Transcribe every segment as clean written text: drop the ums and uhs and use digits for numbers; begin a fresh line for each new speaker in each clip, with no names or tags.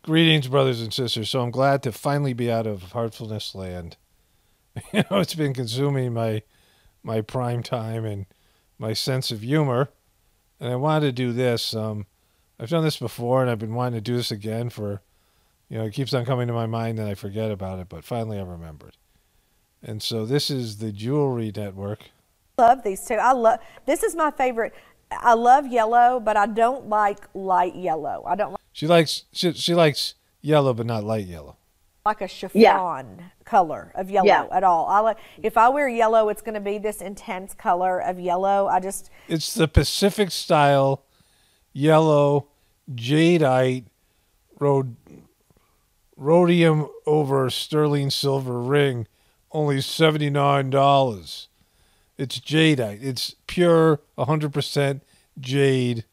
Greetings, brothers and sisters. So I'm glad to finally be out of Heartfulness land. You know, it's been consuming my prime time and my sense of humor. And I wanted to do this. I've done this before, and I've been wanting to do this again for, it keeps on coming to my mind and I forget about it, but finally I remembered. And so this is the Jewelry Network.
Love these two. This is my favorite. I love yellow, but I don't like light yellow. I don't like.
She likes yellow, but not light yellow.
Like a chiffon color of yellow at all. If I wear yellow, it's going to be this intense color of yellow.
It's the Pacific style yellow jadeite rhodium over sterling silver ring, only $79. It's jadeite. It's pure 100% jadeite.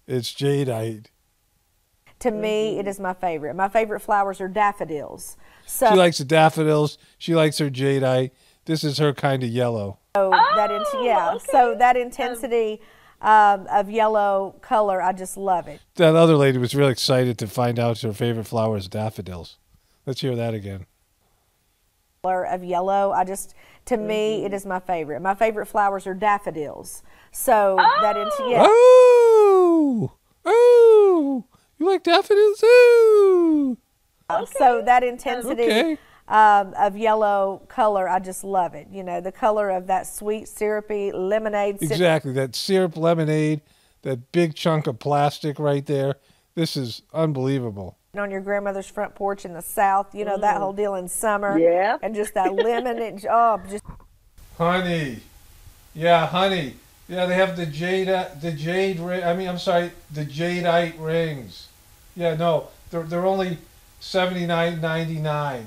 It's jadeite.
To me, it is my favorite. My favorite flowers are daffodils. So
she likes the daffodils. She likes her jadeite. This is her kind of yellow.
So that intensity of yellow color, I just love it.
That other lady was really excited to find out her favorite flower is daffodils. Let's hear that again.
Color of yellow, to me, it is my favorite. My favorite flowers are daffodils. So
Oh, you like daffodils? Ooh.
So that intensity of yellow color, I just love it. You know, the color of that sweet, syrupy lemonade.
Exactly, that syrup lemonade, that big chunk of plastic right there. This is unbelievable.
On your grandmother's front porch in the South, you know, that whole deal in summer.
Yeah.
And just that lemon,
Honey. Yeah, honey. Yeah, they have the jadeite rings. Yeah, no, they're only $79.99,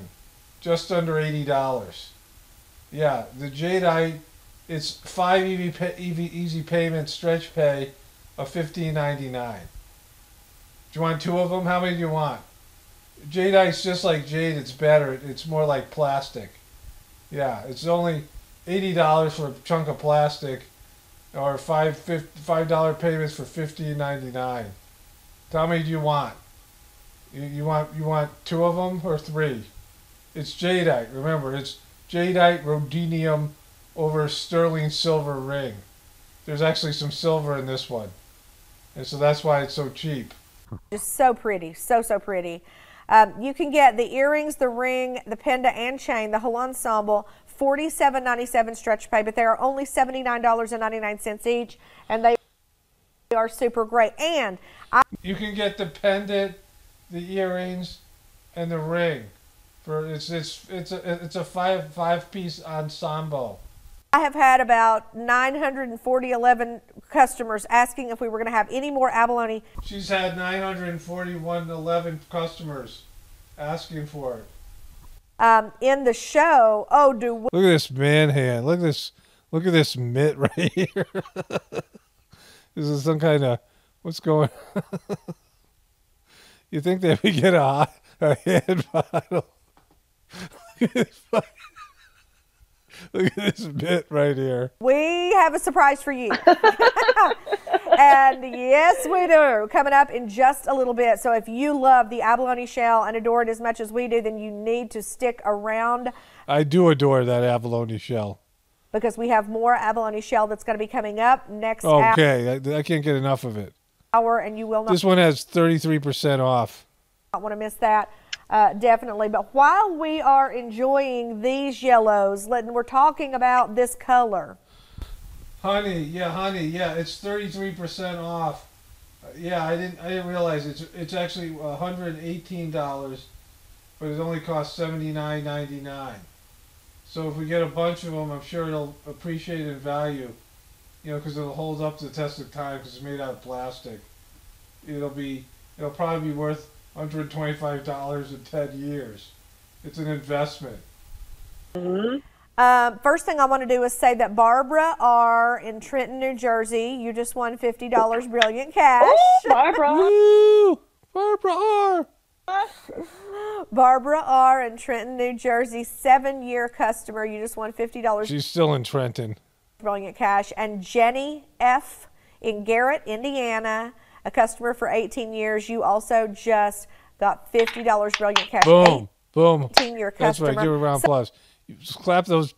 just under $80. Yeah, the jadeite, it's 5 easy payment stretch pay of $15.99. Do you want 2 of them? How many do you want? Jadeite's just like jade. It's better. It's more like plastic. Yeah, it's only $80 for a chunk of plastic, or $5 payments for $15.99. How many do you want? You want 2 of them or 3? It's jadeite. Remember, it's jadeite rhodium over sterling silver ring. There's actually some silver in this one, and so that's why it's so cheap.
just so pretty, so pretty. You can get the earrings, the ring, the pendant, and chain, the whole ensemble, $47.97 stretch pay, but they are only $79.99 each, and they are super great. And
you can get the pendant, the earrings, and the ring for it's a five-piece ensemble.
I have had about 911 customers asking if we were going to have any more abalone.
She's had 941 customers asking for it.
In the show. Oh,
look at this man hand. Look at this mitt right here. This is some kind of, what's going on? You think that we get a hand bottle? Look at this mitt right here.
We have a surprise for you. And yes, we do. Coming up in just a little bit. So if you love the abalone shell and adore it as much as we do, then you need to stick around.
I do adore that abalone shell.
Because we have more abalone shell that's going to be coming up next
Okay, I can't get enough of it.
Hour, and you will not.
This one has 33% off.
I don't want to miss that. Definitely. But while we are enjoying these yellows, we're talking about this color.
Honey, yeah, it's 33% off. Yeah, I didn't realize it's actually $118, but it only costs $79.99. So if we get a bunch of them, I'm sure it'll appreciate in value. You know, because it'll hold up to the test of time because it's made out of plastic. It'll probably be worth $125 in 10 years. It's an investment.
First thing I want to do is say that Barbara R. in Trenton, New Jersey, you just won $50 brilliant cash.
Oh, Barbara.
Woo! Barbara R.
Barbara R. in Trenton, New Jersey, 7-year customer. You just won $50.
She's still in Trenton.
Brilliant cash. And Jenny F. in Garrett, Indiana, a customer for 18 years. You also just got $50 brilliant cash.
Boom, boom.
18-year customer.
That's right. Give her a round of applause. You just clap those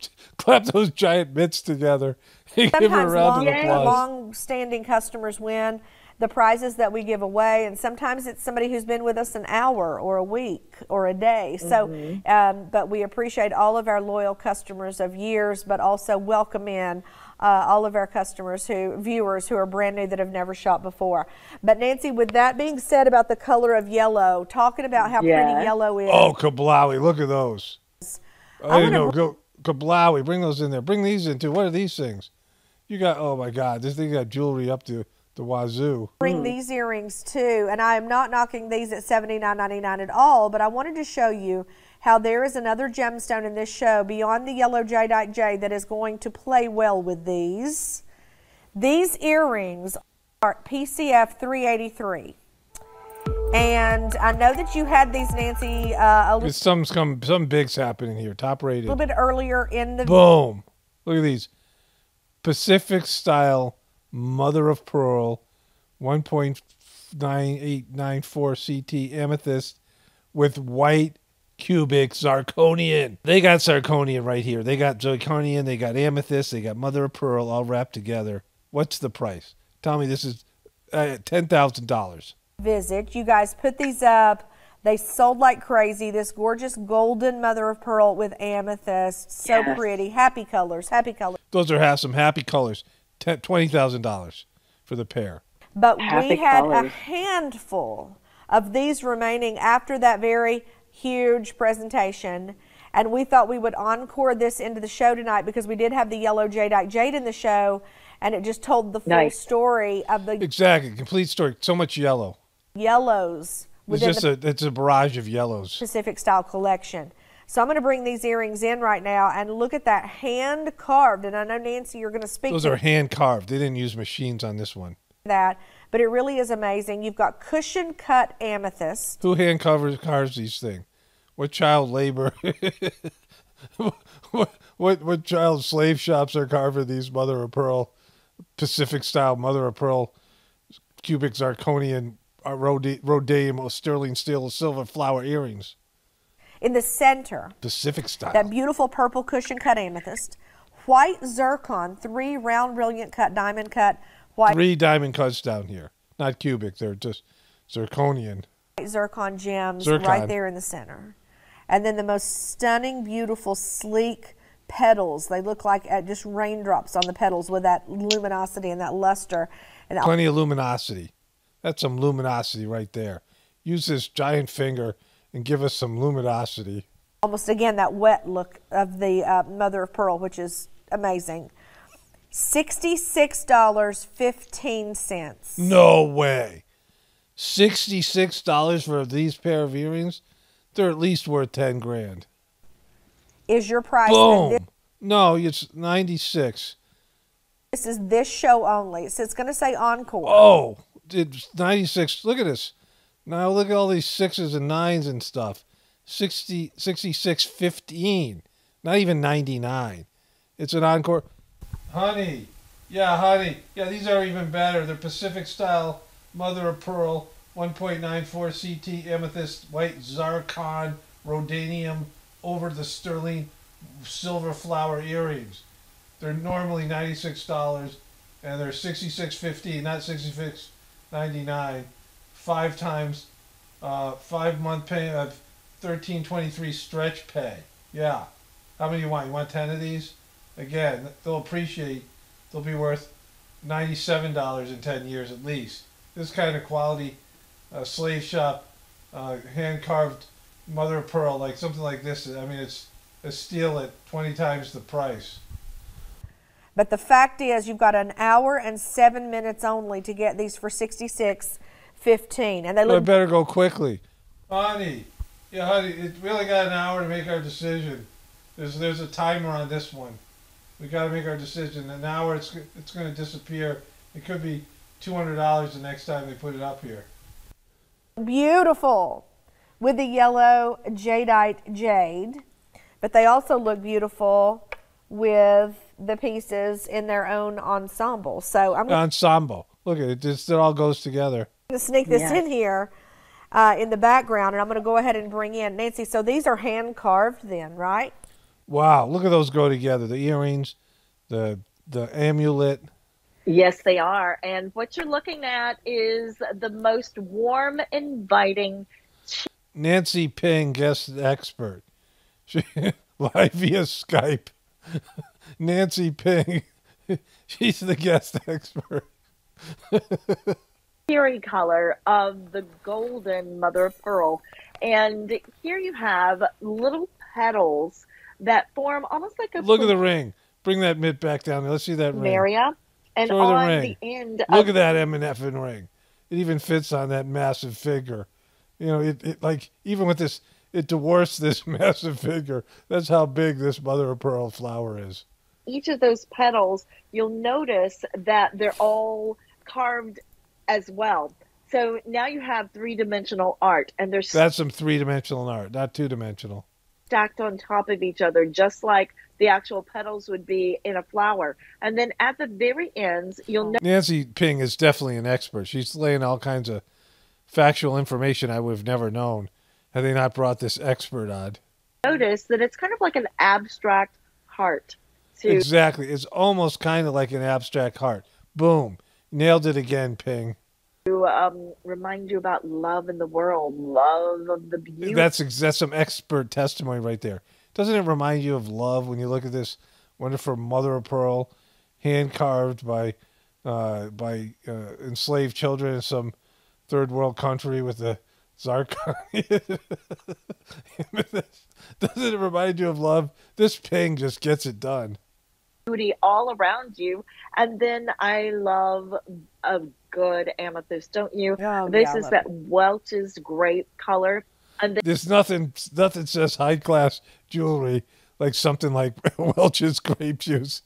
giant mitts together. Give her a round of applause.
Long-standing customers win the prizes that we give away, and sometimes it's somebody who's been with us an hour or a week or a day. So, but we appreciate all of our loyal customers of years, but also welcome in all of our viewers who are brand new that have never shopped before. But Nancy, with that being said about the color of yellow, talking about how pretty yellow is.
Oh, kablowie, look at those. I didn't know. Go kablowie, bring those in there. Bring these in too. What are these things? You got, oh my God, this thing got jewelry up to the wazoo.
Bring these earrings too, and I am not knocking these at $79.99 at all, but I wanted to show you how there is another gemstone in this show beyond the yellow jadeite jade that is going to play well with these. These earrings are PCF 383. And I know that you had these, Nancy,
some big's happening here. Top rated.
A little bit earlier in the
boom. Look at these. Pacific style mother of pearl 1.9894 CT amethyst with white cubic zirconian. They got zirconian right here. They got zirconian, they got amethyst, they got mother of pearl all wrapped together. What's the price? Tell me this is $10,000.
Visit. You guys put these up. They sold like crazy. This gorgeous golden mother of pearl with amethyst. So pretty. Happy colors. Happy colors.
Those are some happy colors. $20,000 for the pair.
But we had a handful of these remaining after that very huge presentation, and we thought we would encore this into the show tonight because we did have the yellow jadeite jade in the show, and it just told the full story of the
complete story. So much yellow.
Yellows.
It's a barrage of yellows.
Pacific style collection. So I'm going to bring these earrings in right now and look at that hand carved. And I know, Nancy, you're going to speak.
Those are hand carved. They didn't use machines on this one.
But it really is amazing. You've got cushion cut amethyst.
Who hand carves these things? What child labor? what child slave shops are carving these mother of pearl, Pacific style mother of pearl, cubic zirconian, rhodium, sterling steel, silver flower earrings?
In the center,
Pacific style,
that beautiful purple cushion cut amethyst, white zircon, 3 round brilliant cut diamond cut white.
3 diamond cuts down here, not cubic. They're just zirconian.
Zircon gems right there in the center, and then the most stunning, beautiful, sleek petals. They look like just raindrops on the petals with that luminosity and that luster. And
plenty of luminosity. That's some luminosity right there. Use this giant finger and give us some luminosity.
Almost, again, that wet look of the mother of pearl, which is amazing. $66.15.
No way. $66 for these pair of earrings? They're at least worth 10 grand.
Is your price?
Boom. No, it's 96.
This is this show only. So it's going to say encore.
Oh, it's 96. Look at this. Now look at all these 6s and 9s and stuff. 66.15. Not even 99. It's an encore. Honey. Yeah, these are even better. They're Pacific style mother of pearl 1.94 CT amethyst white zircon rhodium over the sterling silver flower earrings. They're normally $96 and they're $66.15, not $66.99. 5 times 5 month pay of $13.23 stretch pay. Yeah. How many you want? You want 10 of these? Again, they'll appreciate. They'll be worth $97 in 10 years at least. This kind of quality, slave shop, hand carved mother of pearl, like something like this. I mean, it's a steal at 20 times the price.
But the fact is, you've got an hour and 7 minutes only to get these for $66.15, and they look.
I better go quickly, honey. Yeah, honey. We only got an hour to make our decision. There's a timer on this one. We got to make our decision. An hour, it's going to disappear. It could be $200 the next time they put it up here.
Beautiful with the yellow jadeite jade, but they also look beautiful with the pieces in their own ensemble. So ensemble.
Look at it. It all goes together.
to sneak this in here in the background, and I'm going to go ahead and bring in Nancy. So these are hand carved then, right?
Wow, look at those go together. The earrings, the amulet.
Yes, they are. And what you're looking at is the most warm, inviting.
Nancy Ping, guest expert. Live via Skype. Nancy Ping. She's the guest expert.
Cherry color of the golden mother of pearl. And here you have little petals that form almost like a
Look at the ring. Bring that mitt back down there. Let's see that ring.
Maria. And
Show
on
the ring.
the end
Look at that M&F ring. It even fits on that massive figure. You know, it like, even with this, it dwarfs this massive figure. That's how big this mother of pearl flower is.
Each of those petals, you'll notice that they're all carved as well. So now you have three-dimensional art, and
that's some three-dimensional art, not two-dimensional.
Stacked on top of each other, just like the actual petals would be in a flower. And then at the very ends, you'll know
Nancy Ping is definitely an expert. She's laying all kinds of factual information I would have never known had they not brought this expert on.
Notice that it's kind of like an abstract heart.
Exactly. It's almost kind of like an abstract heart. Boom. Nailed it again, Ping.
To remind you about love in the world, love of the beauty.
That's some expert testimony right there. Doesn't it remind you of love when you look at this wonderful mother of pearl, hand carved by enslaved children in some third world country with the zircon? Doesn't it remind you of love? This Ping just gets it done.
Beauty all around you. And then I love a good amethyst, don't you?
Oh,
this is that Welch's grape color. And
there's nothing says high class jewelry like something like Welch's grape juice.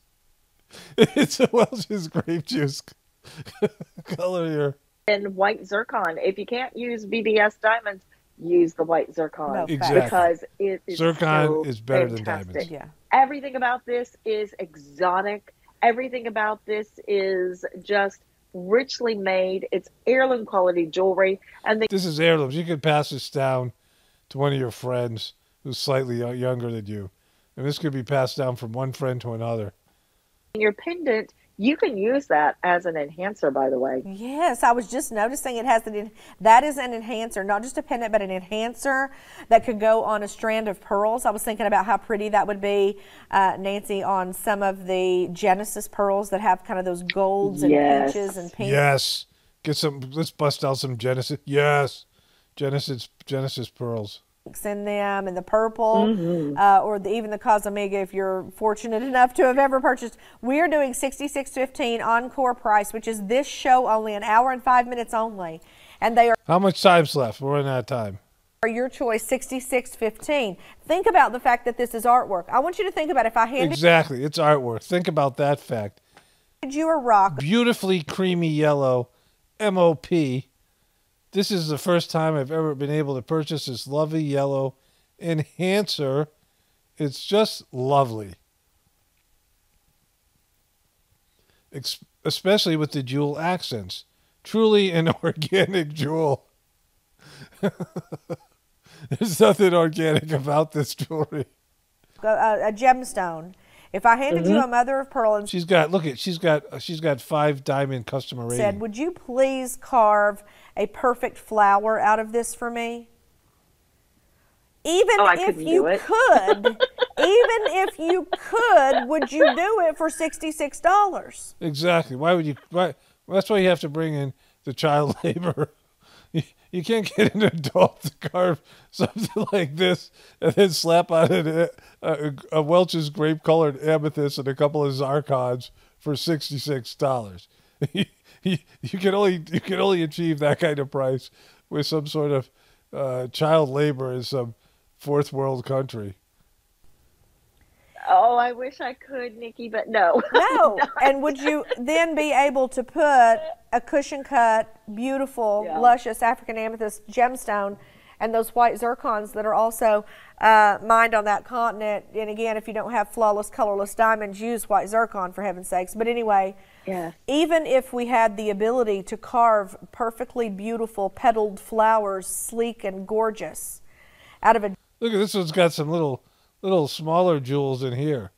It's a Welch's grape juice color here.
And white zircon. If you can't use BBS diamonds, use the white zircon.
No,
exactly.
Because it is
zircon is better
fantastic.
than diamonds.
Yeah.
Everything about this is exotic. Everything about this is just richly made. It's heirloom quality jewelry. And
this is heirlooms. You could pass this down to one of your friends who's slightly younger than you. And this could be passed down from one friend to another.
Your pendant, you can use that as an enhancer, by the way.
Yes, I was just noticing it has that is an enhancer, not just a pendant, but an enhancer that could go on a strand of pearls. I was thinking about how pretty that would be, Nancy, on some of the Genesis pearls that have kind of those golds and peaches and pinks.
Yes. Let's bust out some Genesis. Yes. Genesis pearls.
In them and the purple or even the Casamiga if you're fortunate enough to have ever purchased. We're doing $66.15 encore price, which is this show only, an hour and 5 minutes only, and they are.
How much time's left? We're running out of time.
Your choice, $66.15. Think about the fact that this is artwork. I want you to think about if I handed
exactly, it's artwork. Think about that fact.
You a rock,
beautifully creamy yellow MOP. This is the first time I've ever been able to purchase this lovely yellow enhancer. It's just lovely. Especially with the jewel accents. Truly an organic jewel. There's nothing organic about this jewelry.
A gemstone. If I handed you a mother of pearl and
she's got 5 diamond customer rating.
Said, would you please carve a perfect flower out of this for me? Even if you could, would you do it for $66?
Exactly. Why would you? That's why you have to bring in the child labor. You can't get an adult to carve something like this and then slap on it a Welch's grape-colored amethyst and a couple of zircons for $66. You can only achieve that kind of price with some sort of child labor in some fourth world country.
Oh, I wish I could, Nikki, but no.
No. And would you then be able to put a cushion cut, beautiful, luscious African amethyst gemstone and those white zircons that are also mined on that continent. And again, if you don't have flawless, colorless diamonds, use white zircon for heaven's sakes. But anyway, even if we had the ability to carve perfectly beautiful petaled flowers, sleek and gorgeous, out of a...
Look at this one's got some little smaller jewels in here.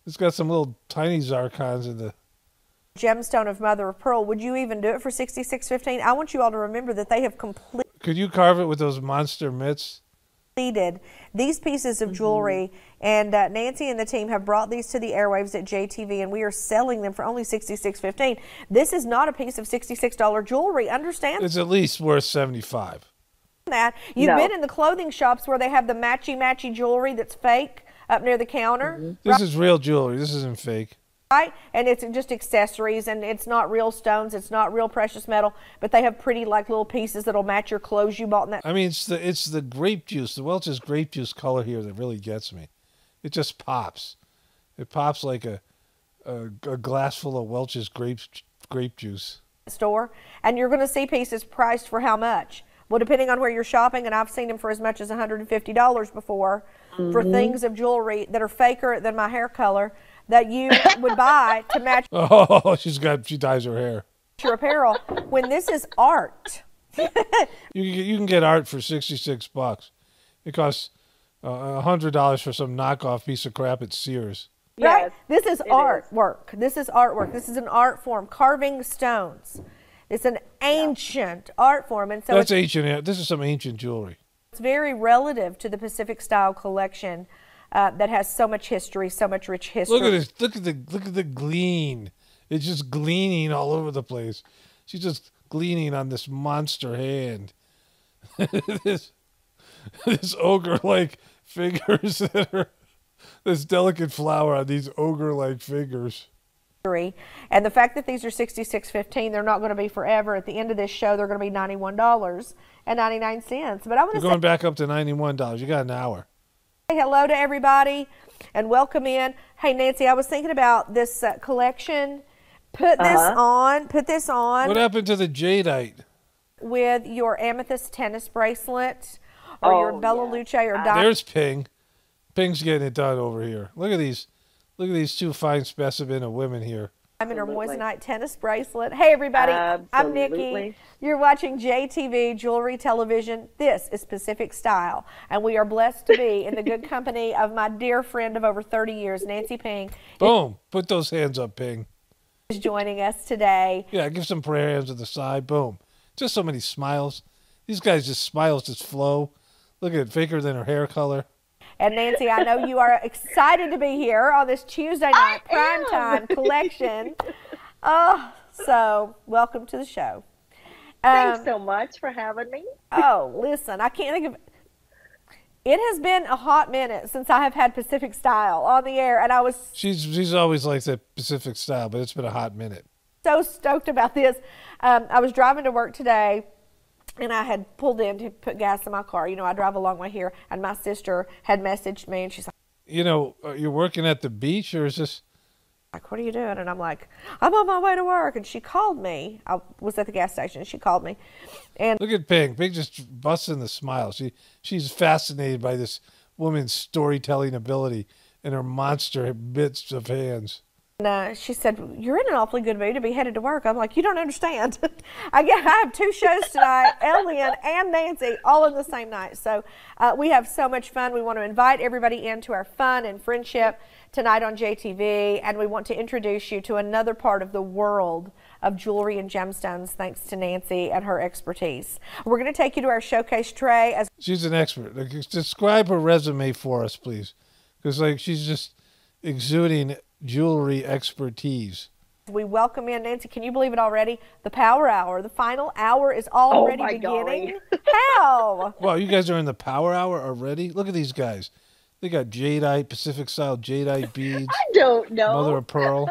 It's got some little tiny zircons in the
gemstone of mother of pearl. Would you even do it for $66.15? I want you all to remember that they have completed...
Could you carve it with those monster mitts?
These pieces of jewelry, and Nancy and the team have brought these to the airwaves at JTV, and we are selling them for only $66.15. This is not a piece of $66 jewelry. Understand?
It's at least worth $75.
That you've been in the clothing shops where they have the matchy jewelry that's fake up near the counter.
This is real jewelry. This isn't fake.
Right, and it's just accessories, and it's not real stones, it's not real precious metal, but they have pretty like little pieces that'll match your clothes you bought in that.
I mean, it's the grape juice, the Welch's grape juice color here that really gets me. It just pops. It pops like a glass full of Welch's grape juice.
Store, and you're going to see pieces priced for how much? Well, depending on where you're shopping, and I've seen them for as much as $150 before for things of jewelry that are faker than my hair color that you would buy to match.
Oh, she dyes her hair.
Your apparel when this is art.
you can get art for $66. It costs $100 for some knockoff piece of crap at Sears.
Right? Yes, this is artwork. This is artwork. This is an art form, carving stones. It's an ancient art form, and so
that's ancient. This is some ancient jewelry.
It's very relative to the Pacific Style collection that has so much history, so much rich history.
Look at this. Look at the glean. It's just gleaning all over the place. She's just gleaning on this monster hand. this ogre-like fingers that are this delicate flower on these ogre-like fingers.
And the fact that these are $66.15, they're not going to be forever. At the end of this show, they're going to be $91.99. But I want to say,
going back up to $91. You got an hour.
Say hello to everybody and welcome in. Hey, Nancy, I was thinking about this collection. Put this on.
What happened to the jadeite?
With your amethyst tennis bracelet or your Bella Luce or diamond.
There's Ping. Ping's getting it done over here. Look at these. Look at these two fine specimen of women here.
I'm in her moissanite tennis bracelet. Hey, everybody. I'm Nikki. You're watching JTV Jewelry Television. This is Pacific Style, and we are blessed to be in the good company of my dear friend of over 30 years, Nancy Ping.
Boom. Put those hands up, Ping.
Is joining us today.
Yeah, give some prayer hands to the side. Boom. Just so many smiles. These guys just smiles just flow. Look at it, faker than her hair color.
And Nancy, I know you are excited to be here on this Tuesday night primetime collection. Oh, so welcome to the show.
Thanks so much for having me.
Oh, listen, I can't think of it. Has been a hot minute since I have had Pacific Style on the air, and I was...
She's always like that Pacific Style, but it's been a hot minute.
So stoked about this. I was driving to work today, and I had pulled in to put gas in my car. You know, I drive a long way here, and my sister had messaged me, and she's like,
you know, you're working at the beach, or is this...
Like, what are you doing? And I'm like, I'm on my way to work. And she called me. I was at the gas station. She called me. And
look at Ping. Ping just busts in the smile. She's fascinated by this woman's storytelling ability and her monster bits of hands.
And she said, you're in an awfully good mood to be headed to work. I'm like, you don't understand. I have two shows tonight, Ellen and Nancy, all in the same night. So we have so much fun. We want to invite everybody into our fun and friendship tonight on JTV, and we want to introduce you to another part of the world of jewelry and gemstones thanks to Nancy and her expertise. We're going to take you to our showcase tray.
She's an expert. Like, describe her resume for us, please, because like she's just exuding jewelry expertise.
We welcome in Nancy. Can you believe it already? The power hour. The final hour is already beginning. How?
Wow, you guys are in the power hour already? Look at these guys. They got jadeite, Pacific style jadeite beads.
I don't know.
Mother of pearl.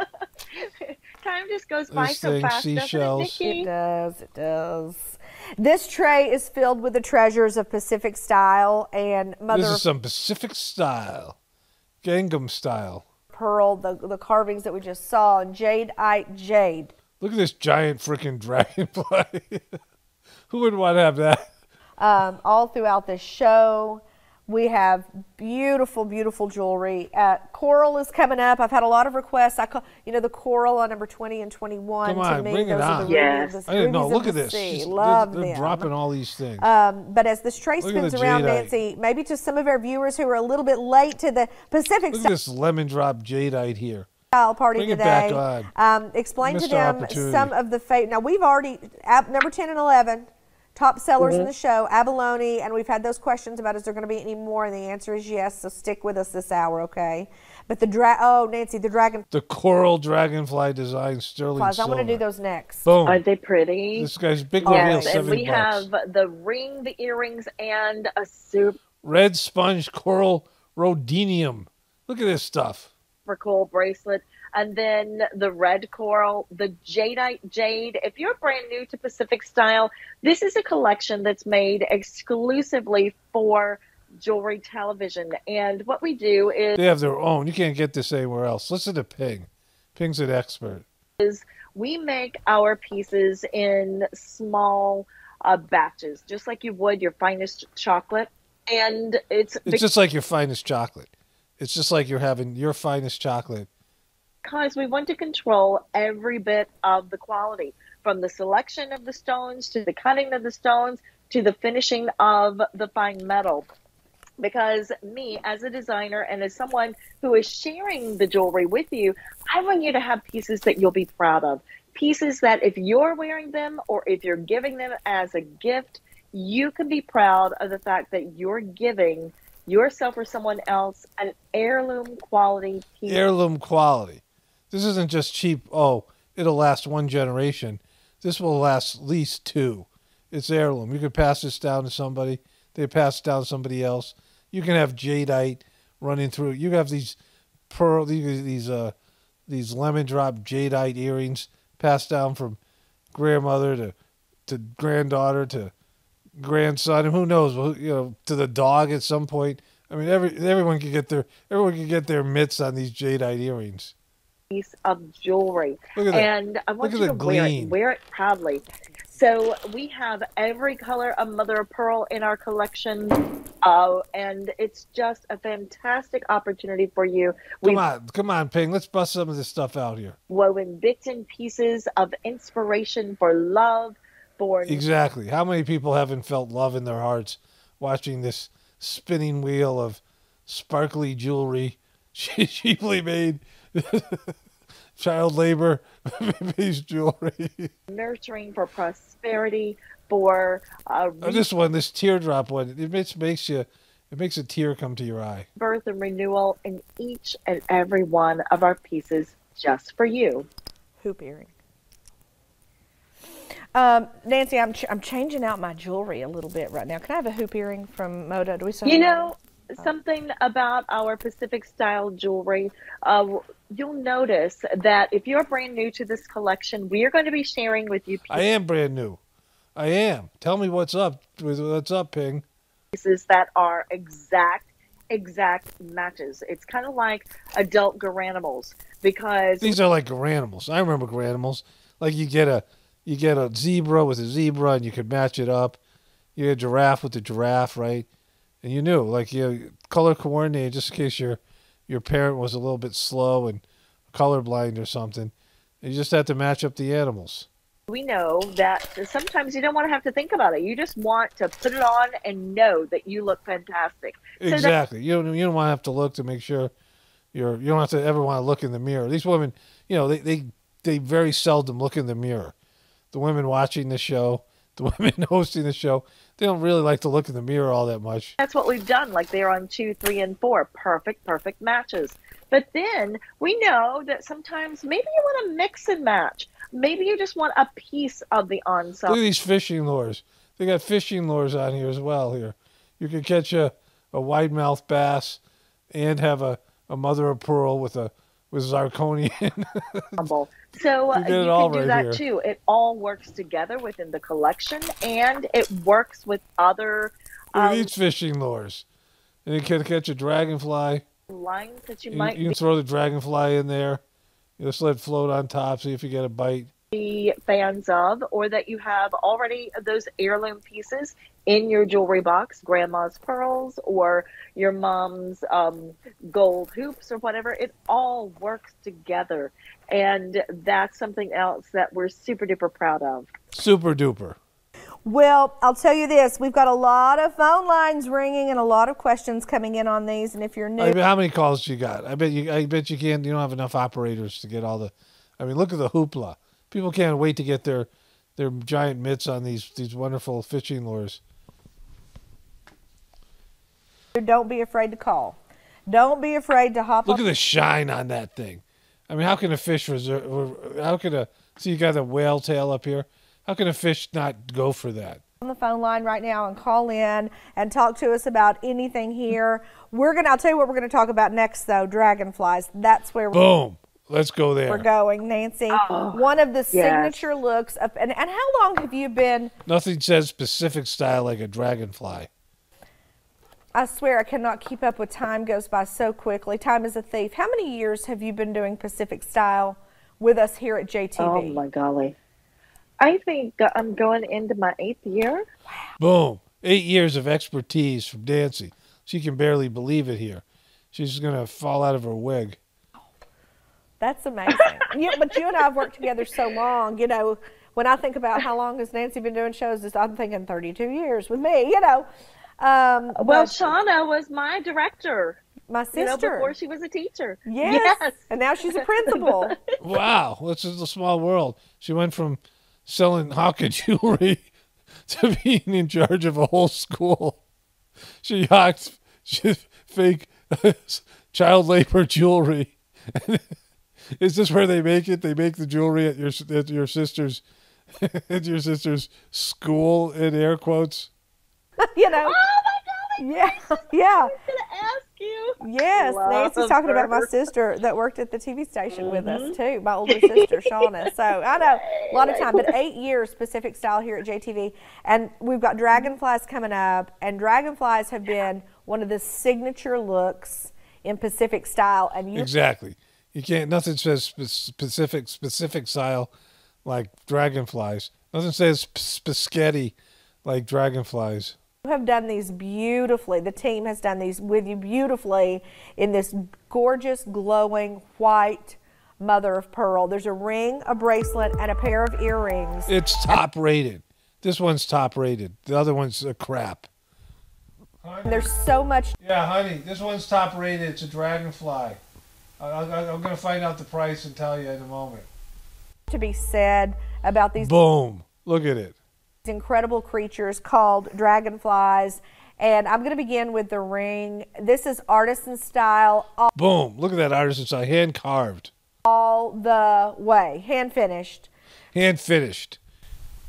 Time just goes by so
thing,
fast,
seashells.
doesn't it, Nikki?
It does. It does. This tray is filled with the treasures of Pacific style and Mother
This is some Pacific style. Gangnam style.
Pearl, the carvings that we just saw, and jadeite jade.
Look at this giant freaking dragonfly. Who would want to have that?
all throughout the show. We have beautiful, beautiful jewelry. Coral is coming up. I've had a lot of requests. I call, the coral on number 20 and 21.
Come on,
to me,
bring it
those
on.
are the
Yes.
rubies,
I didn't know.
rubies
Look
of
at
the
this.
sea. Love
They're
them.
dropping all these things.
But as this tray
Look at
spins
the
around,
jadeite.
Nancy, maybe to some of our viewers who are a little bit late to the Pacific
Look at this lemon drop jadeite here.
style party
Bring it
today,
back
explain to
Missed
them
our opportunity.
some of the now we've already number 10 and 11 top sellers in the show, abalone, and we've had those questions about is there going to be any more, and the answer is yes. So stick with us this hour, okay? But Nancy, the dragon.
The coral dragonfly design sterling
I
silver.
want to do those next.
Boom.
Aren't they pretty?
This guy's big reveal,
Yes, and
$70.
we have the ring, the earrings, and a super
Red sponge coral rhodinium. Look at this stuff.
cool bracelet. And then the red coral, the jadeite jade. If you're brand new to Pacific Style, this is a collection that's made exclusively for jewelry television. And what we do
They have their own. You can't get this anywhere else. Listen to Ping. Ping's an expert.
is we make our pieces in small batches, just like you would your finest chocolate. And it's
just like your finest chocolate. It's just like you're having your finest chocolate.
because we want to control every bit of the quality, from the selection of the stones to the cutting of the stones to the finishing of the fine metal. Because me, as a designer and as someone who is sharing the jewelry with you, I want you to have pieces that you'll be proud of. Pieces that if you're wearing them or if you're giving them as a gift, you can be proud of the fact that you're giving yourself or someone else an heirloom quality piece.
Heirloom quality. This isn't just cheap, it'll last one generation. This will last at least two. It's heirloom. You could pass this down to somebody. They pass it down to somebody else. You can have jadeite running through. You have these these lemon drop jadeite earrings passed down from grandmother to granddaughter to grandson, and who knows, to the dog at some point. I mean, everyone can get their mitts on these jadeite earrings.
Piece of jewelry.
Look at that.
And I want
Look
you
at
to
the
wear
gleam.
it proudly. So we have every color of mother of pearl in our collection, and it's just a fantastic opportunity for you.
Come on, Ping. Let's bust some of this stuff out here.
Woven bits and pieces of inspiration for love, for
Exactly. How many people haven't felt love in their hearts watching this spinning wheel of sparkly jewelry, cheaply made child labor based jewelry?
nurturing, for prosperity, for
This teardrop one, it makes a tear come to your eye.
rebirth and renewal in each and every one of our pieces, just for you.
Hoop earring. Nancy, I'm changing out my jewelry a little bit right now. Can I have a hoop earring from Moda? Do we sell
Something about our Pacific Style jewelry, you'll notice that if you're brand new to this collection, we are going to be sharing with you
I am brand new. I am. Tell me what's up. What's up, Ping?
pieces that are exact matches. It's kind of like adult garanimals, because
These are like garanimals. I remember garanimals. Like you get a zebra with a zebra, and you could match it up. You get a giraffe with a giraffe, right? And you knew, like, color coordinated, just in case your parent was a little bit slow and colorblind or something. You just have to match up the animals.
we know that sometimes you don't want to have to think about it. You just want to put it on and know that you look fantastic.
Exactly. You don't want to have to look to make sure you don't have to ever want to look in the mirror. These women, they very seldom look in the mirror. The women watching the show, the women hosting the show, they don't really like to look in the mirror all that much.
That's what we've done. Like they're on 2, 3, and 4. Perfect matches. But then we know that sometimes maybe you want to mix and match. Maybe you just want a piece of the ensemble.
Look at these fishing lures. They got fishing lures on here as well. Here, you could catch a wide-mouthed bass and have a mother of pearl with zirconian.
So you can
all
do
right
that
here.
too. It all works together within the collection, and it works with other
Look at these fishing lures. And you can catch a dragonfly.
lines that you
You
might
can throw the dragonfly in there. You just let it float on top, see if you get a bite.
be fans of, or that you have already those heirloom pieces in your jewelry box, grandma's pearls or your mom's gold hoops or whatever. It all works together. And that's something else that we're super duper proud of.
Super duper.
Well, I'll tell you this. We've got a lot of phone lines ringing and a lot of questions coming in on these. And if you're new,
How many calls you got? I bet you can't. You don't have enough operators to get all the. I mean, look at the hoopla. People can't wait to get their giant mitts on these wonderful fishing lures.
don't be afraid to call. Don't be afraid to hop
Look
on.
at the shine on that thing. I mean, how can a fish see, you got the whale tail up here. How can a fish not go for that?
On the phone line right now and call in and talk to us about anything here. I'll tell you what we're gonna talk about next though, dragonflies. That's where
Boom. Let's go there.
we're going, Nancy. One of the signature looks of, and how long have you been?
Nothing says Pacific style like a dragonfly.
I swear I cannot keep up with time, goes by so quickly. Time is a thief. How many years have you been doing Pacific style with us here at JTV?
Oh my golly. I think I'm going into my 8th year.
Boom. 8 years of expertise from Nancy. She can barely believe it here. She's going to fall out of her wig.
That's amazing. But you and I have worked together so long, when I think about how long has Nancy been doing shows, I'm thinking 32 years with me,
Well, Shauna was my director.
My sister.
Before she was a teacher.
Yes. And now she's a principal.
Wow. This is a small world. She went from selling hawker jewelry to being in charge of a whole school. She hawked fake child labor jewelry. Is this where they make it? They make the jewelry at your sister's school, in air quotes.
Oh my God!
Yeah.
I was gonna ask you.
Yes, Nancy's talking about my sister that worked at the TV station with us too. My older sister, Shauna. So I know a lot of time, but 8 years Pacific style here at JTV, and we've got dragonflies coming up, and dragonflies have been one of the signature looks in Pacific style, and
exactly. You can't. Nothing says specific style like dragonflies. Nothing says spaghetti like dragonflies.
You have done these beautifully. The team has done these with you beautifully in this gorgeous, glowing white mother of pearl. There's a ring, a bracelet, and a pair of earrings.
It's top rated. This one's top rated. The other one's a crap.
And there's so much.
Yeah, honey, this one's top rated. It's a dragonfly. I'm going to find out the price and tell you in a moment.
To be said about these.
Boom. Look at it.
Incredible creatures called dragonflies, and I'm going to begin with the ring. This is artisan style.
Boom! Look at that artisan style, hand carved.
All the way, hand finished.
Hand finished.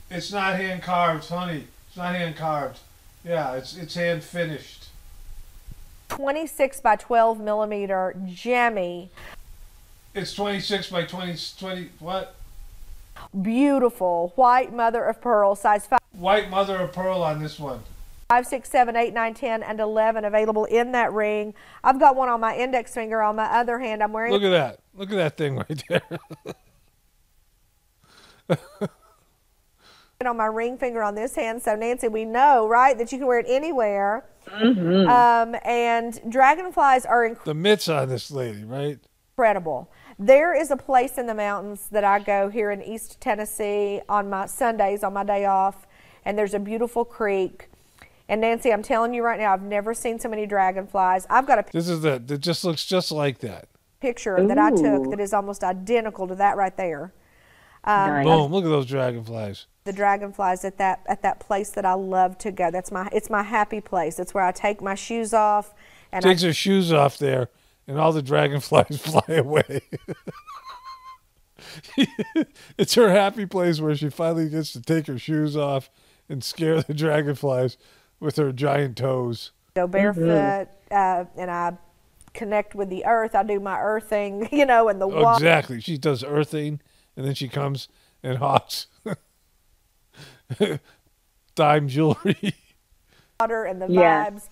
It's not hand carved, honey. It's not hand carved. Yeah, it's hand finished.
26 by 12 millimeter gemmy.
It's 26 by 20 what?
Beautiful white mother of pearl, size 5.
White mother of pearl on this one.
5, 6, 7, 8, 9, 10, and 11 available in that ring. I've got one on my index finger. On my other hand, I'm wearing.
Look at that. Look at that thing right there.
On my ring finger on this hand. So Nancy, we know, right, that you can wear it anywhere. And dragonflies are
the mitts on this lady, right?
Incredible. There is a place in the mountains that I go here in East Tennessee on my Sundays, on my day off, and there's a beautiful creek. And Nancy, I'm telling you right now, I've never seen so many dragonflies. I've got
it just looks just like that.
Picture that I took that is almost identical to that right there.
Nice.
Boom! Look at those dragonflies.
The dragonflies at that place that I love to go. It's my happy place. It's where I take my shoes off. And
takes her shoes off there. And all the dragonflies fly away. It's her happy place where she finally gets to take her shoes off and scare the dragonflies with her giant toes.
Go barefoot, and I connect with the earth. I do my earthing, and the water.
Exactly. She does earthing, and then she comes and hawks dime jewelry.
Water and the vibes.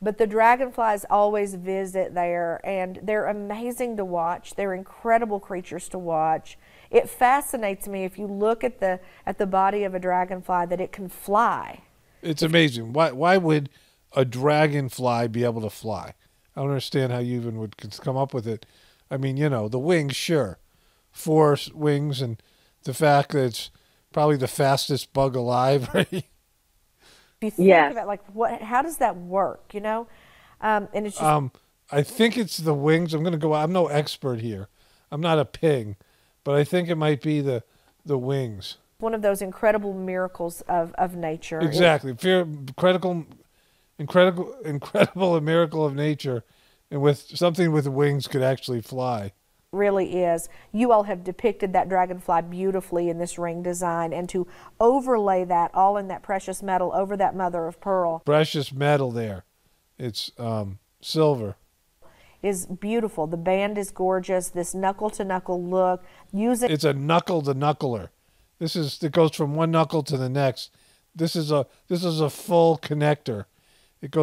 But the dragonflies always visit there, and they're amazing to watch. They're incredible creatures to watch. It fascinates me if you look at the body of a dragonfly that it can fly.
It's amazing. Why would a dragonfly be able to fly? I don't understand how you even would come up with it. I mean, you know, the wings, sure. 4 wings, and the fact that it's probably the fastest bug alive, right?
If you think about like how does that work, you know? And it's just
I think it's the wings. I'm no expert here. I'm not a ping, but I think it might be the wings.
one of those incredible miracles of nature.
Exactly. Incredible a miracle of nature, and with something with wings could actually fly.
Really is. You all have depicted that dragonfly beautifully in this ring design, and to overlay that all in that precious metal over that mother of pearl.
Precious metal there. It's silver.
Is beautiful. The band is gorgeous. This knuckle to knuckle look.
It's a knuckle to knuckler. It goes from one knuckle to the next. This is a full connector. It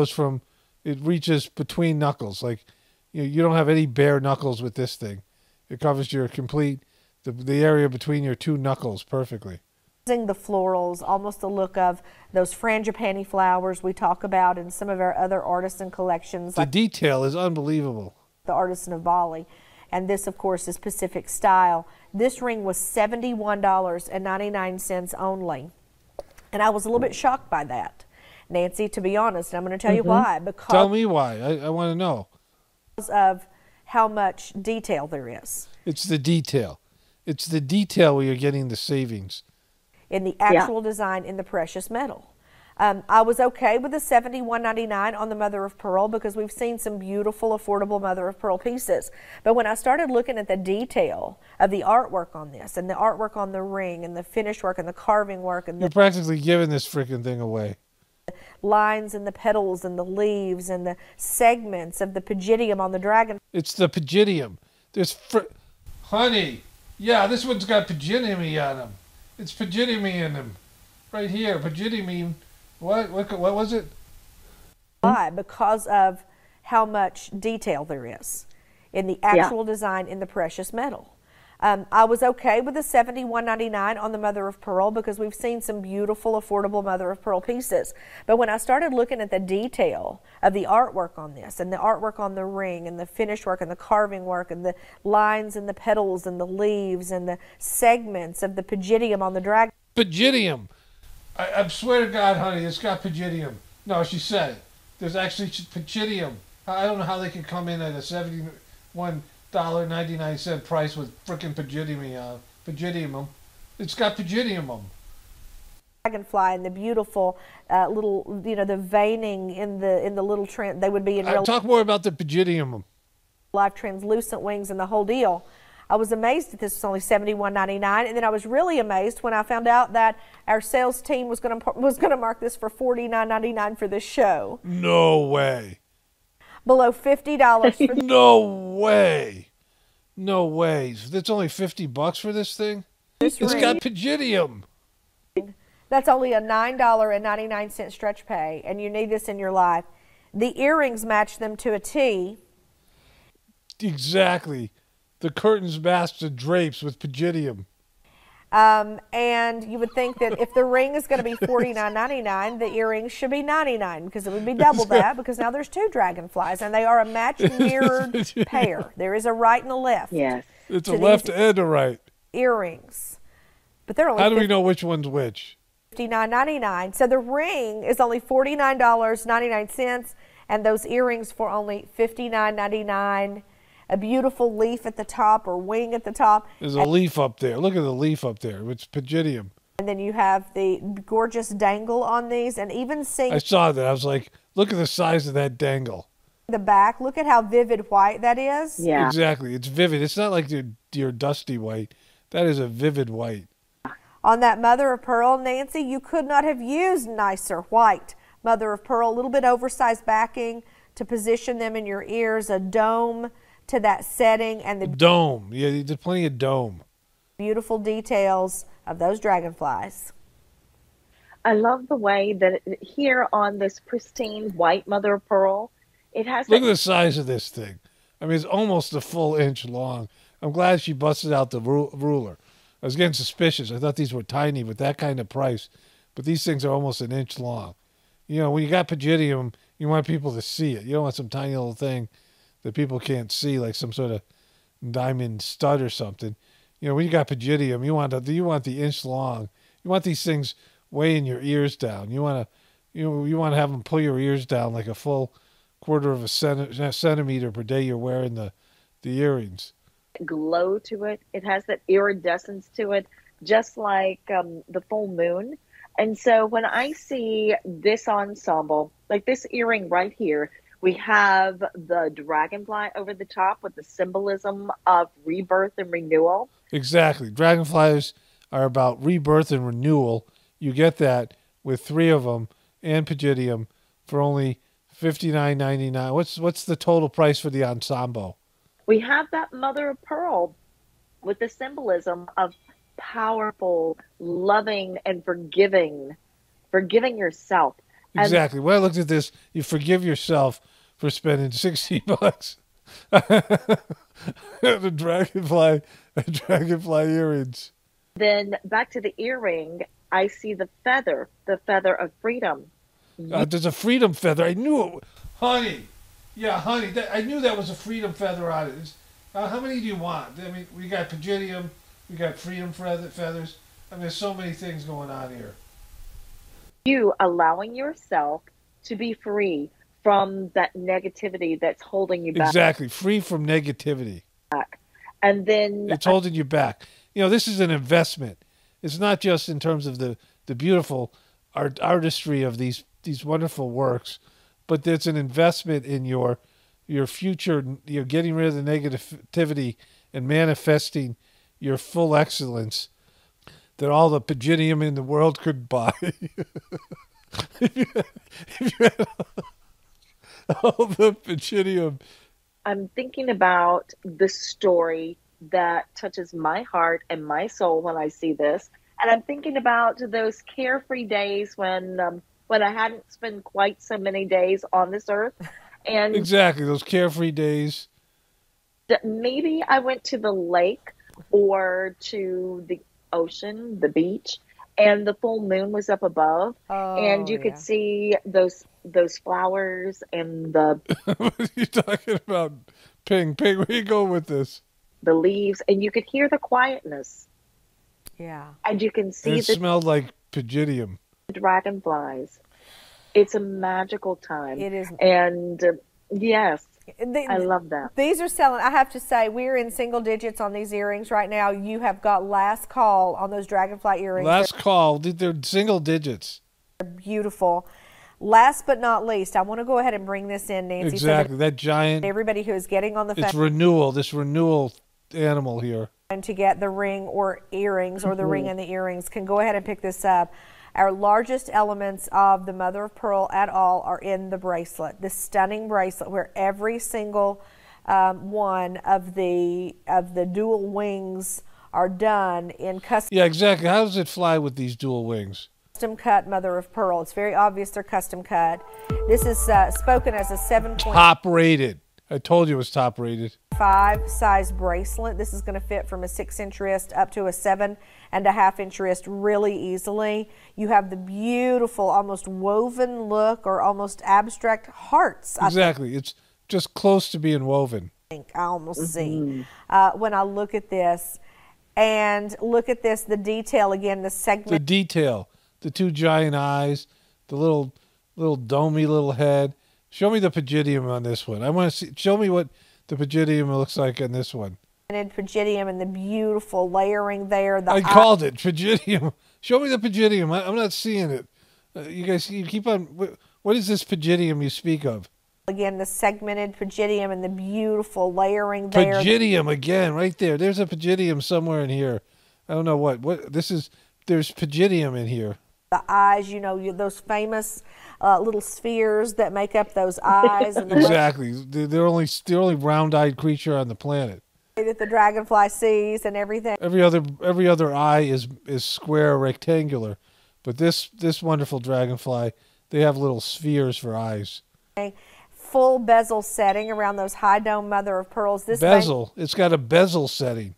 reaches between knuckles. Like you don't have any bare knuckles with this thing. It covers your the area between your 2 knuckles perfectly.
Using the florals, almost the look of those frangipani flowers we talk about in some of our other artisan collections.
The detail is unbelievable.
The Artisan of Bali. And this, of course, is Pacific style. This ring was $71.99 only. And I was a little bit shocked by that, Nancy, to be honest. And I'm going to tell you why. Because
Tell me why. I want to know.
Because of how much detail there is.
It's the detail. It's the detail where you're getting the savings.
In the actual design in the precious metal. I was okay with the $71.99 on the mother of pearl because we've seen some beautiful, affordable mother of pearl pieces. But when I started looking at the detail of the artwork on this, and the artwork on the ring, and the finish work, and the carving work, and
You're practically giving this freaking thing away.
lines and the petals and the leaves and the segments of the pajidium on the dragon.
It's the pajidium. Honey, yeah, this one's got pajidium on them. It's pajidium in them. Right here, pajidium. What was it?
Why? Because of how much detail there is in the actual design in the precious metal. I was okay with the $71.99 on the mother of pearl because we've seen some beautiful, affordable mother of pearl pieces. But when I started looking at the detail of the artwork on this, and the artwork on the ring, and the finish work, and the carving work, and the lines and the petals and the leaves and the segments of the pajidium on the dragon.
Pajidium. I swear to God, honey, it's got pajidium. No, she said it. There's actually pajidium. I don't know how they could come in at a $71.99 price with frickin' pajidium. It's got pajidium.
Dragonfly and the beautiful little, the veining in the little they would be in real
talk more about the pajidium.
life, translucent wings and the whole deal. I was amazed that this was only $71.99, and then I was really amazed when I found out that our sales team was going to mark this for $49.99 for this show.
No way.
Below $50 for
No way. No way. That's only $50 for this thing? It's got pajidium.
That's only a $9.99 stretch pay, and you need this in your life. The earrings match them to a T.
Exactly. The curtains match the drapes with pajidium.
And you would think that if the ring is going to be $49.99, the earrings should be $99 because it would be double that because now there's 2 dragonflies and they are a matched mirrored pair. There is a right and a left.
Yes.
It's a left and a right.
Earrings. But they're only
How do we know which one's which?
$59.99. So the ring is only $49.99 and those earrings for only $59.99. A beautiful leaf at the top or wing at the top.
There's a leaf up there. Look at the leaf up there. It's pajidium.
And then you have the gorgeous dangle on these, and even seeing
I saw that. I was like, look at the size of that dangle.
the back. Look at how vivid white that is.
Yeah.
Exactly. It's vivid. It's not like your dusty white. That is a vivid white.
On that mother of pearl, Nancy, you could not have used nicer white mother of pearl. A little bit oversized backing to position them in your ears, a dome to that setting, and the
Dome. Yeah, there's plenty of dome.
beautiful details of those dragonflies.
I love the way that here on this pristine white mother of pearl, it has.
Look at the size of this thing. I mean, it's almost a full inch long. I'm glad she busted out the ruler. I was getting suspicious. I thought these were tiny with that kind of price, but these things are almost an inch long. You know, when you got pajidium, you want people to see it. You don't want some tiny little thing that people can't see, like some sort of diamond stud or something. You know, when you got pajidium, you want the inch long. You want these things weighing your ears down. You want to have them pull your ears down like a full quarter of a centimeter per day you're wearing the earrings.
Glow to it. It has that iridescence to it, just like the full moon. And so when I see this ensemble, like this earring right here, we have the dragonfly over the top with the symbolism of rebirth and renewal.
Exactly. Dragonflies are about rebirth and renewal. You get that with 3 of them and pajidium for only $59.99. What's the total price for the ensemble?
We have that mother of pearl with the symbolism of powerful, loving, and forgiving yourself.
Exactly. When I looked at this, you forgive yourself for spending $60. The dragonfly earrings.
Then back to the earring, I see the feather of freedom.
There's a freedom feather. I knew it. Honey. Yeah, honey. I knew that was a freedom feather on it. How many do you want? I mean, we got pajidium. We got freedom feathers. I mean, there's so many things going on here.
You allowing yourself to be free from that negativity that's holding you back.
Exactly. Free from negativity.
And then
it's holding you back. You know, this is an investment. It's not just in terms of the beautiful artistry of these wonderful works, but it's an investment in your future. You're getting rid of the negativity and manifesting your full excellence that all the pajidium in the world could buy. if you had all the pajidium.
I'm thinking about the story that touches my heart and my soul when I see this. And I'm thinking about those carefree days when I hadn't spent quite so many days on this earth. And
exactly, those carefree days.
Maybe I went to the lake or to the ocean, the beach, and the full moon was up above, and you could see those flowers and the.
What are you talking about, Ping? Where you going with this?
The leaves, and you could hear the quietness.
Yeah,
and you can see
it smelled like pajidium.
Dragonflies. It's a magical time.
It is,
and yes. I love that.
These are selling. I have to say, we're in single digits on these earrings right now. You have got last call on those dragonfly earrings.
Last call. They're single digits.
They're beautiful. Last but not least, I want to go ahead and bring this in, Nancy.
Exactly. So that giant.
Everybody who is getting on the phone.
It's renewal. This renewal animal here.
And to get the ring or earrings or the ring and the earrings can go ahead and pick this up. Our largest elements of the mother of pearl at all are in the bracelet, this stunning bracelet where every single one of the dual wings are done in custom.
Yeah, exactly. How does it fly with these dual wings?
Custom cut mother of pearl. It's very obvious they're custom cut. This is spoken as a 7.
Top rated. I told you it was top rated.
5 size bracelet. This is going to fit from a 6-inch wrist up to a 7.5-inch wrist really easily. You have the beautiful, almost woven look or almost abstract hearts.
Exactly. It's just close to being woven.
I almost see when I look at this. And look at this, the detail again, the segment.
The detail, the 2 giant eyes, the little domey little head. Show me the pajidium on this one. I want to see. Show me what the pajidium looks like on this one.
Pajidium and the beautiful layering there.
I called it pajidium. Show me the pajidium. I'm not seeing it. You guys, you keep on. What is this pajidium you speak of?
Again, the segmented pajidium and the beautiful layering there.
Pajidium again, right there. There's a pajidium somewhere in here. I don't know what this is. There's pajidium in here.
The eyes, you know, those famous little spheres that make up those eyes. And
exactly. They're only round-eyed creature on the planet.
That the dragonfly sees and everything.
Every other eye is square or rectangular, but this wonderful dragonfly, they have little spheres for eyes.
Full bezel setting around those high dome mother of pearls. This
bezel. It's got a bezel setting.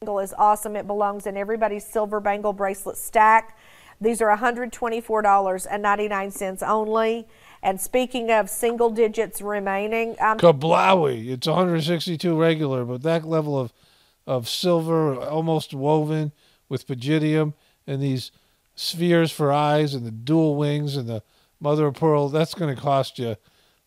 Bangle is awesome. It belongs in everybody's silver bangle bracelet stack. These are $124.99 only. And speaking of single digits remaining,
Kablowie. It's 162 regular, but that level of silver, almost woven with pajidium, and these spheres for eyes, and the dual wings, and the mother of pearl, that's going to cost you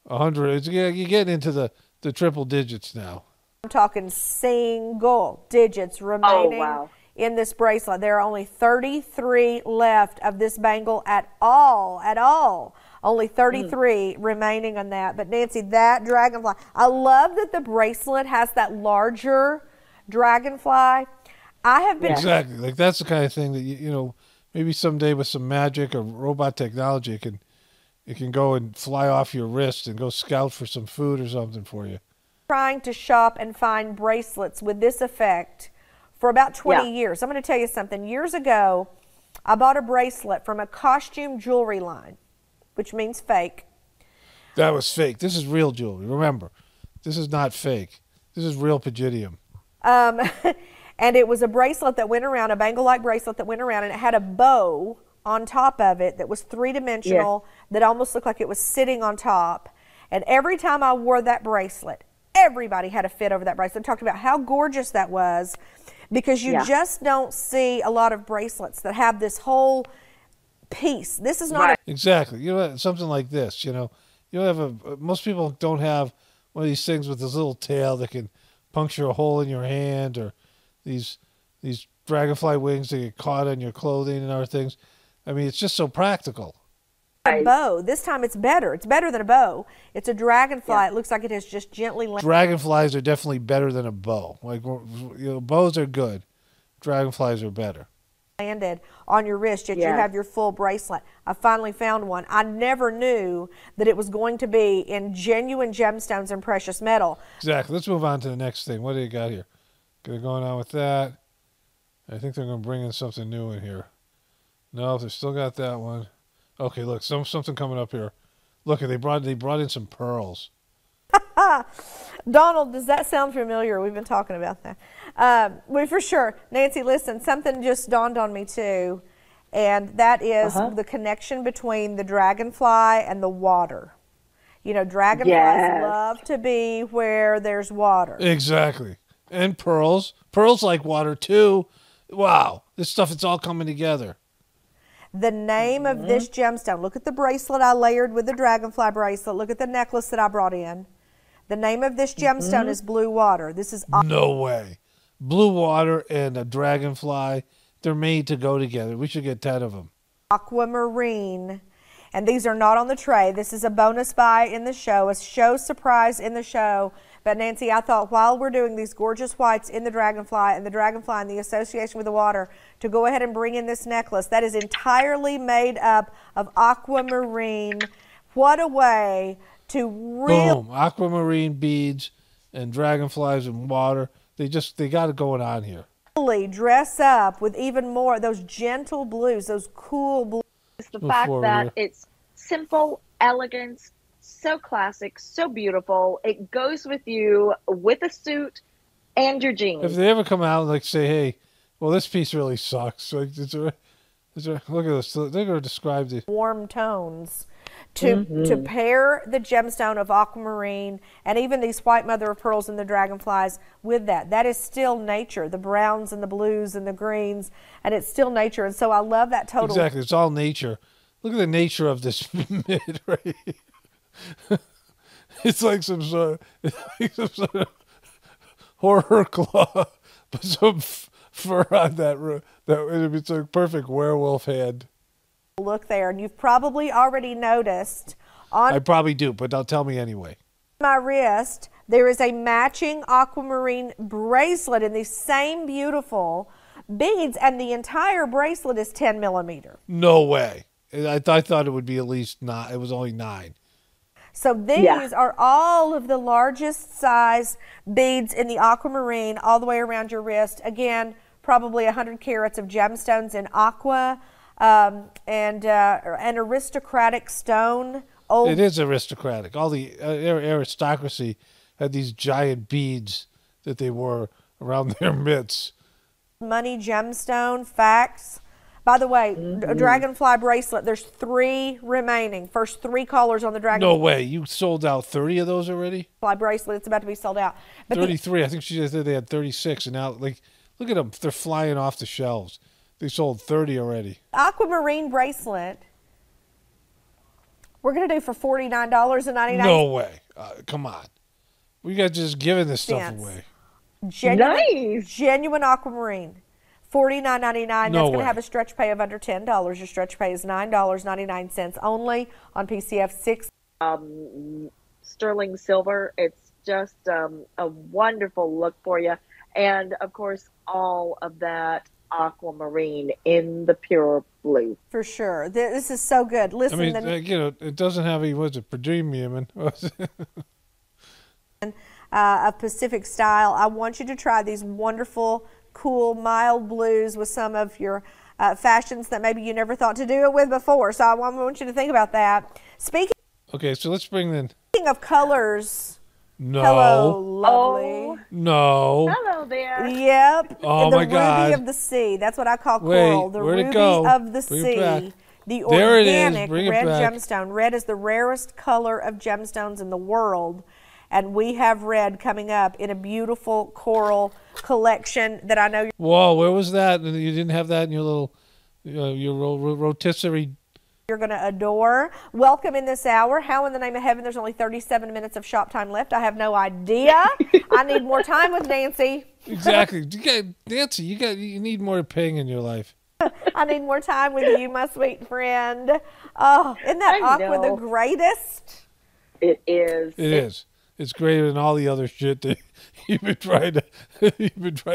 100. You're getting into the triple digits now.
I'm talking single digits remaining in this bracelet. There are only 33 left of this bangle at all. Only 33 remaining on that. But Nancy, that dragonfly, I love that the bracelet has that larger dragonfly. I have been
exactly like that's the kind of thing that you know, maybe someday with some magic or robot technology, it can go and fly off your wrist and go scout for some food or something for you.
Trying to shop and find bracelets with this effect for about 20 years. I'm going to tell you something. Years ago, I bought a bracelet from a costume jewelry line, which means fake.
That was fake. This is real jewelry. Remember, this is not fake. This is real pajidium.
And it was a bracelet that went around, a bangle-like bracelet that went around, and it had a bow on top of it that was three-dimensional, that almost looked like it was sitting on top. And every time I wore that bracelet, everybody had a fit over that bracelet. Talked about how gorgeous that was, because you just don't see a lot of bracelets that have this whole piece. This is not
exactly. You know, something like this. You know, you don't have most people don't have one of these things with this little tail that can puncture a hole in your hand, or these dragonfly wings that get caught on your clothing and other things. I mean, it's just so practical.
a bow. This time it's better. It's better than a bow. It's a dragonfly. It looks like it has just gently landed.
Dragonflies are definitely better than a bow. Like, you know, bows are good. Dragonflies are better.
Landed on your wrist, yet you have your full bracelet. I finally found one. I never knew that it was going to be in genuine gemstones and precious metal.
Exactly. Let's move on to the next thing. What do you got here? Going on with that. I think they're going to bring in something new in here. No, they still got that one. Okay, look, something coming up here. Look, they brought in some pearls.
Donald, does that sound familiar? We've been talking about that. Well, for sure. Nancy, listen, something just dawned on me too, and that is the connection between the dragonfly and the water. You know, dragonflies love to be where there's water.
Exactly. And pearls. Pearls like water too. Wow. This stuff, it's all coming together.
The name of this gemstone, look at the bracelet I layered with the dragonfly bracelet. Look at the necklace that I brought in. The name of this gemstone is blue water. This is
no way. Blue water and a dragonfly, they're made to go together. We should get 10 of them.
Aquamarine. And these are not on the tray. This is a bonus buy in the show, a show surprise in the show. But Nancy, I thought while we're doing these gorgeous whites in the dragonfly and the association with the water, to go ahead and bring in this necklace that is entirely made up of aquamarine. What a way to really
boom, aquamarine beads and dragonflies and water. They got it going on here.
Dress up with even more those gentle blues, those cool blues.
It's the fact that it's simple, elegance, so classic, so beautiful. It goes with you with a suit and your jeans.
If they ever come out and like say, hey, well, this piece really sucks. Like, look at this. They're going to describe the
warm tones to pair the gemstone of aquamarine and even these white mother of pearls and the dragonflies with that. That is still nature, the browns and the blues and the greens, and it's still nature. And so I love that total.
Exactly. It's all nature. Look at the nature of this mid right here. It's like some sort of horror claw, but some fur on that. It's a perfect werewolf head.
Look there, and you've probably already noticed on
I probably do, but don't tell me anyway.
My wrist, there is a matching aquamarine bracelet in these same beautiful beads, and the entire bracelet is 10 millimeter.
No way. I thought it would be at least 9. It was only 9.
So these are all of the largest size beads in the aquamarine all the way around your wrist. Again, probably 100 carats of gemstones in aqua. And an aristocratic stone.
It is aristocratic. All the aristocracy had these giant beads that they wore around their mitts.
Money gemstone, facts By the way,
Mm-hmm.
a dragonfly bracelet, there's 3 remaining. First 3 callers on the dragonfly
No way. You sold out 30 of those already?
bracelet. It's about to be sold out. But
33. I think she just said they had 36. And now, like, look at them. They're flying off the shelves. They sold 30 already.
the aquamarine bracelet, we're going to do for $49.99.
No way. Come on. We got just giving this stuff away.
Genuine aquamarine. $49.99. That's
No
going to
way.
have a stretch pay of under $10. Your stretch pay is $9.99 only on PCF 6.
Sterling silver. It's just a wonderful look for you. And of course, all of that aquamarine in the pure blue.
For sure. This is so good.
I
Listen,
mean, it doesn't have any, what's it, pajidium
of Pacific style. I want you to try these wonderful, cool, mild blues with some of your fashions that maybe you never thought to do it with before. So I want you to think about that. Speaking
Okay, so let's bring in.
of colors,
No.
hello, lovely.
Oh,
No.
hello there.
Yep.
Oh,
the
my God.
ruby of the sea. That's what I call
Wait,
coral. The
where'd it
ruby
go?
of the
Bring it back.
sea. The
There it is.
organic
Bring it
red
back.
gemstone. Red is the rarest color of gemstones in the world. And we have red coming up in a beautiful coral collection that I know
Whoa, where was that? You didn't have that in your little, rotisserie.
you're going to adore. Welcome in this hour. How in the name of heaven, there's only 37 minutes of shop time left. I have no idea. I need more time with Nancy.
Exactly. Nancy, you need more ping in your life.
I need more time with you, my sweet friend. Oh, isn't that
I
aqua the
know.
greatest?
It is.
It is. It's greater than all the other shit that you've been trying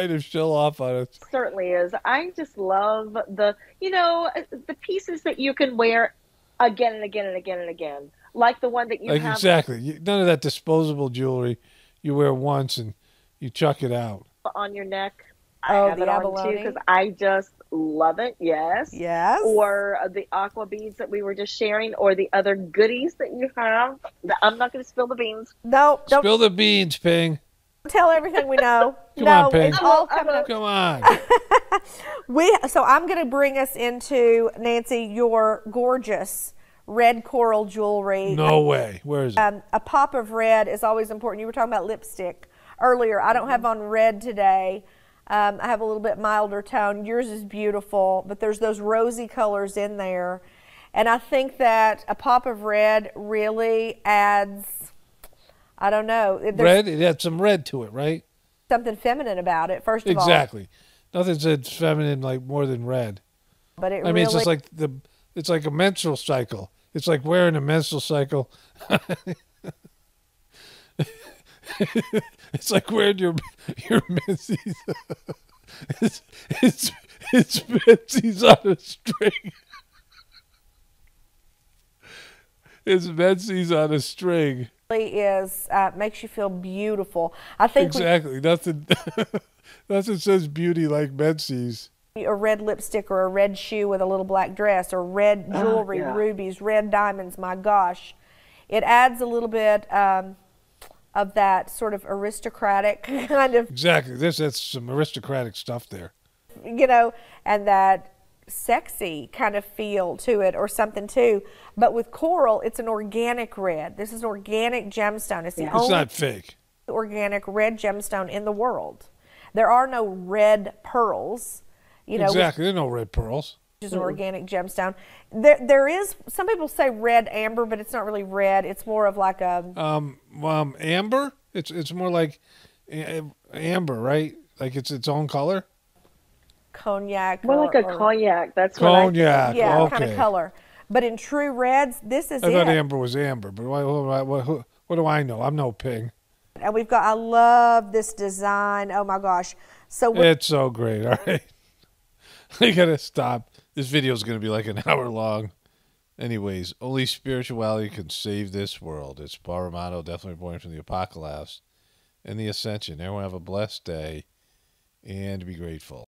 to show off on us.
Certainly is. I just love the pieces that you can wear again and again and again and again. Like the one that you have
Exactly. None of that disposable jewelry you wear once and you chuck it out.
on your neck.
Oh,
I have
the
it on
abalone.
too because I just love it. Yes.
Yes.
Or the aqua beads that we were just sharing, or the other goodies that you have. I'm not going to spill the beans.
No, don't
Spill the beans, Ping.
tell everything we know.
Come
no,
on, Ping.
it's all coming up.
Come on.
So I'm going to bring us into, Nancy, your gorgeous red coral jewelry.
No way. Where is it?
A pop of red is always important. You were talking about lipstick earlier. I don't have on red today. I have a little bit milder tone. Yours is beautiful, but there's those rosy colors in there. And I think that a pop of red really adds, I don't know.
Red? It had some red to it, right?
Something feminine about it, first of all.
Exactly. Nothing said feminine like more than red.
But it
I mean,
really,
it's just like it's like a menstrual cycle. It's like wearing a menstrual cycle. It's like wearing your menses. It's menses on a string. It's menses on a string.
is makes you feel beautiful. I think
Exactly. Nothing says beauty like menses.
a red lipstick or a red shoe with a little black dress or red jewelry,
yeah.
rubies, red diamonds, my gosh. It adds a little bit of that sort of aristocratic kind of,
Exactly. That's some aristocratic stuff there.
and that sexy kind of feel to it or something too. But with coral, it's an organic red. This is an organic gemstone. It's the
It's
only
not fake.
organic red gemstone in the world. There are no red pearls,
Exactly. There are no red pearls.
which is an organic gemstone. There is, some people say red amber, but it's not really red. It's more of like a
Amber. It's more like amber, right? Like it's its own color.
cognac.
More like a
or-
cognac. That's
Cognac.
Yeah,
Okay.
kind of color. But in true reds, this is
I thought
it.
amber was amber, but what do I know? I'm no ping.
And I love this design. Oh my gosh. So
It's so great. All right. I gotta stop. This video is gonna be like an hour long. Anyways, only spirituality can save this world. It's Paul Romano, definitely born from the Apocalypse and the Ascension. Everyone have a blessed day and be grateful.